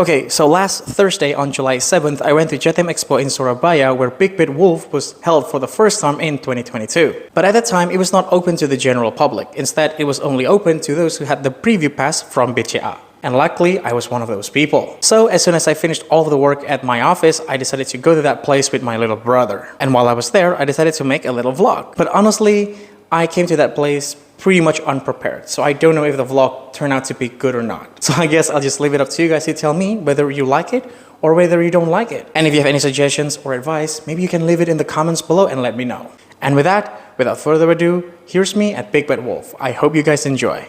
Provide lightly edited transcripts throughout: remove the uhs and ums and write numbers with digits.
Okay, so last Thursday on July 7th, I went to Jatim Expo in Surabaya where Bookvlog was held for the first time in 2022. But at that time, it was not open to the general public. Instead, it was only open to those who had the preview pass from BCA. And luckily, I was one of those people. So as soon as I finished all of the work at my office, I decided to go to that place with my little brother. And while I was there, I decided to make a little vlog. But honestly, I came to that place pretty much unprepared, so I don't know if the vlog turned out to be good or not. So I guess I'll just leave it up to you guys to tell me whether you like it or whether you don't like it. And if you have any suggestions or advice, maybe you can leave it in the comments below and let me know. And with that, without further ado, here's me at Big Bad Wolf. I hope you guys enjoy.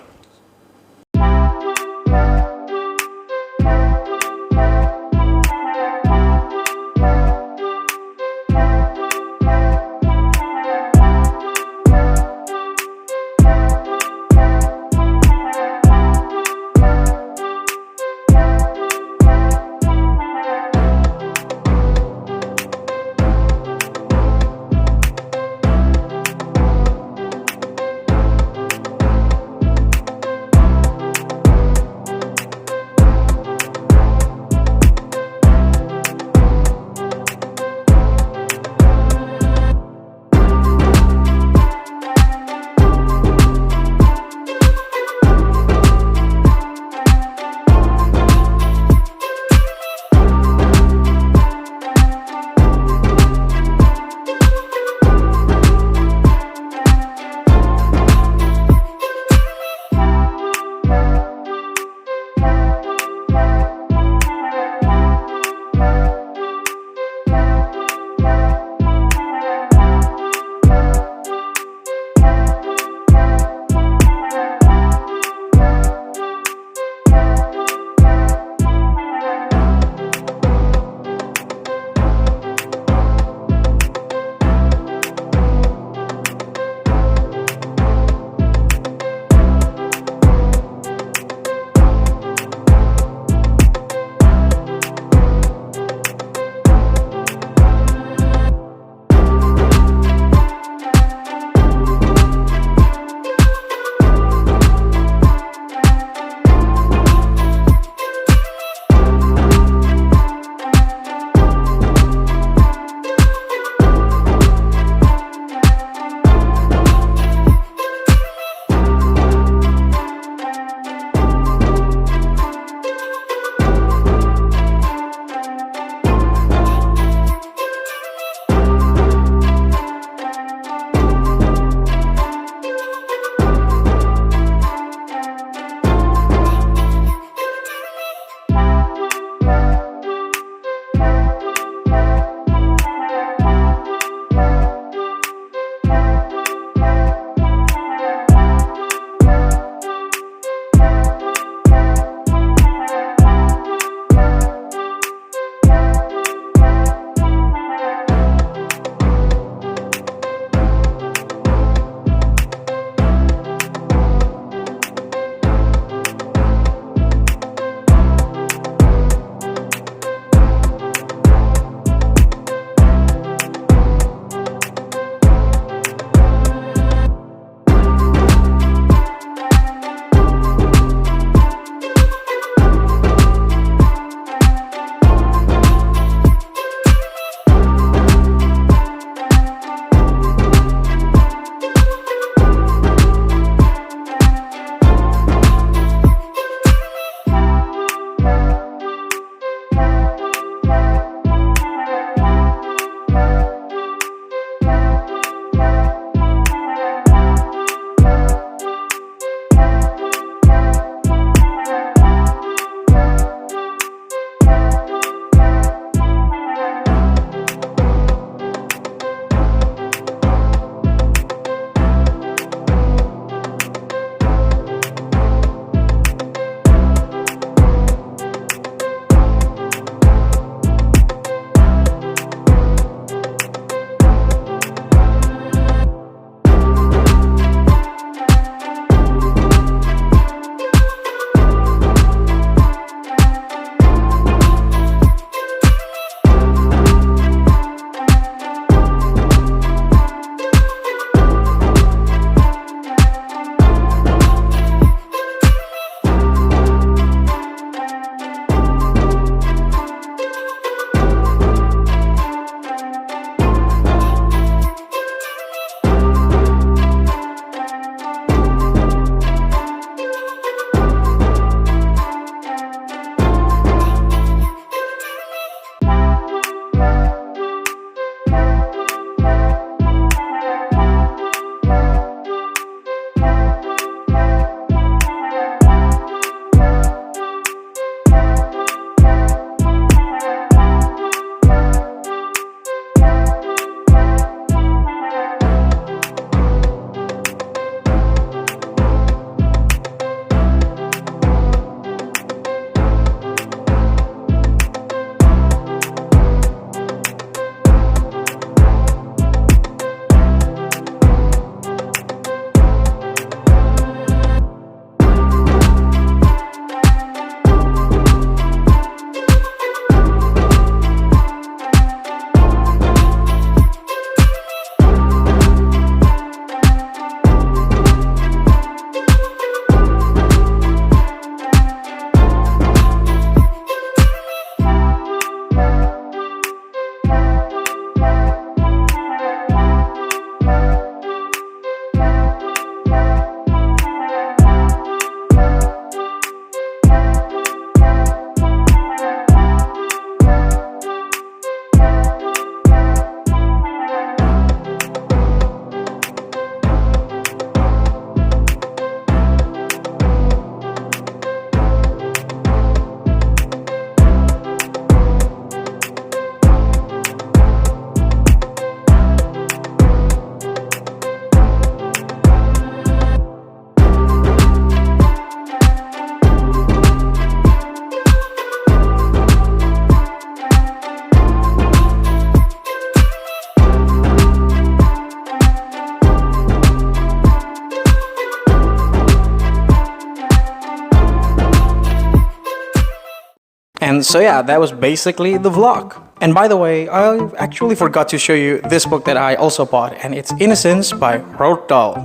And so yeah, that was basically the vlog. And by the way, I actually forgot to show you this book that I also bought, and it's Innocence by Roald Dahl.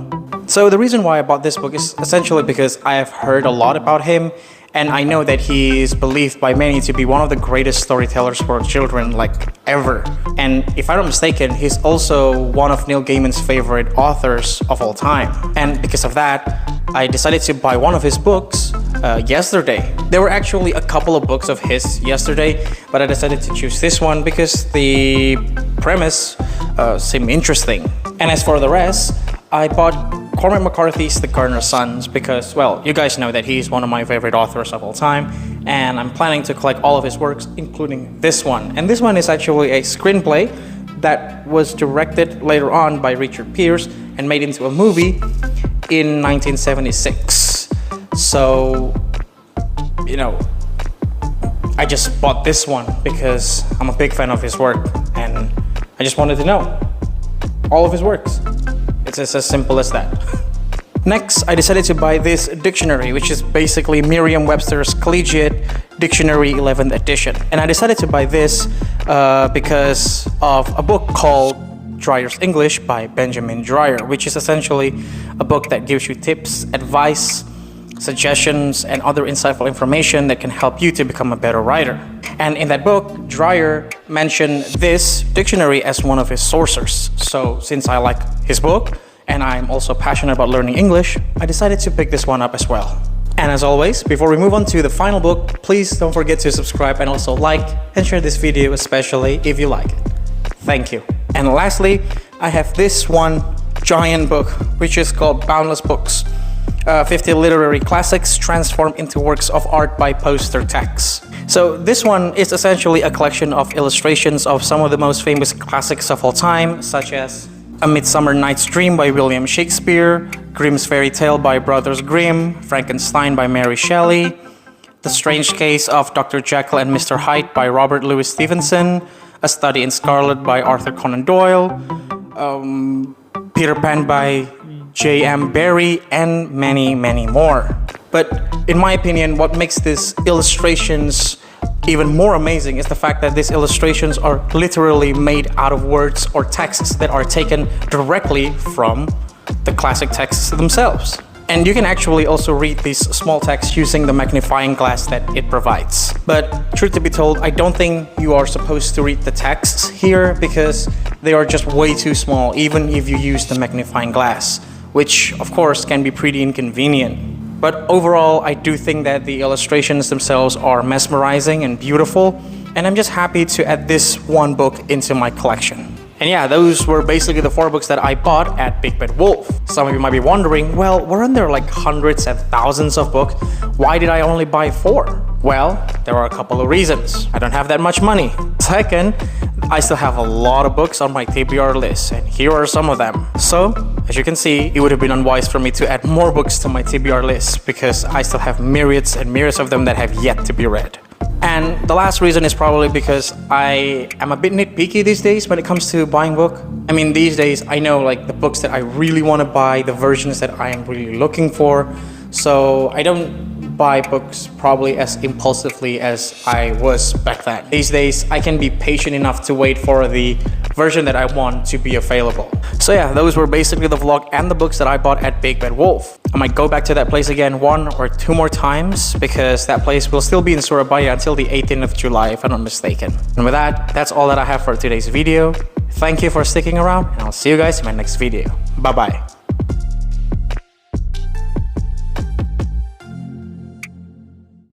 So the reason why I bought this book is essentially because I have heard a lot about him, and I know that he is believed by many to be one of the greatest storytellers for children like ever. And if I'm not mistaken, he's also one of Neil Gaiman's favorite authors of all time. And because of that, I decided to buy one of his books yesterday. There were actually a couple of books of his yesterday, but I decided to choose this one because the premise seemed interesting. And as for the rest, I bought Cormac McCarthy's The Gardener's Sons because, well, you guys know that he's one of my favorite authors of all time, and I'm planning to collect all of his works, including this one. And this one is actually a screenplay that was directed later on by Richard Pierce and made into a movie in 1976. So, you know, I just bought this one because I'm a big fan of his work, and I just wanted to know all of his works. It's just as simple as that. Next, I decided to buy this dictionary, which is basically Merriam-Webster's Collegiate Dictionary 11th edition. And I decided to buy this because of a book called Dreyer's English by Benjamin Dreyer, which is essentially a book that gives you tips, advice, suggestions, and other insightful information that can help you to become a better writer. And in that book, Dreyer mentioned this dictionary as one of his sources. So since I like his book, and I'm also passionate about learning English, I decided to pick this one up as well. And as always, before we move on to the final book, please don't forget to subscribe and also like and share this video, especially if you like it. Thank you. And lastly, I have this one giant book, which is called Boundless Books. 50 literary classics transformed into works of art by poster text. So this one is essentially a collection of illustrations of some of the most famous classics of all time, such as A Midsummer Night's Dream by William Shakespeare, Grimm's Fairy Tale by Brothers Grimm, Frankenstein by Mary Shelley, The Strange Case of Dr. Jekyll and Mr. Hyde by Robert Louis Stevenson, A Study in Scarlet by Arthur Conan Doyle, Peter Pan by J.M. Barrie, and many, many more. But in my opinion, what makes these illustrations even more amazing is the fact that these illustrations are literally made out of words or texts that are taken directly from the classic texts themselves. And you can actually also read these small texts using the magnifying glass that it provides. But truth to be told, I don't think you are supposed to read the texts here because they are just way too small, even if you use the magnifying glass, which of course can be pretty inconvenient. But overall, I do think that the illustrations themselves are mesmerizing and beautiful, and I'm just happy to add this one book into my collection. And yeah, those were basically the 4 books that I bought at Big Bad Wolf. Some of you might be wondering, well, weren't there like hundreds and thousands of books? Why did I only buy 4? Well, there are a couple of reasons. I don't have that much money. Second, I still have a lot of books on my TBR list, and here are some of them. So, as you can see, it would have been unwise for me to add more books to my TBR list because I still have myriads and myriads of them that have yet to be read. And the last reason is probably because I am a bit nitpicky these days when it comes to buying book. I mean, these days I know like the books that I really want to buy, the versions that I am really looking for. So I don't buy books probably as impulsively as I was back then. These days I can be patient enough to wait for the version that I want to be available. So yeah, those were basically the vlog and the books that I bought at Big Bad Wolf. I might go back to that place again 1 or 2 more times because that place will still be in Surabaya until the 18th of July if I'm not mistaken. And with that, that's all that I have for today's video. Thank you for sticking around, and I'll see you guys in my next video. Bye bye.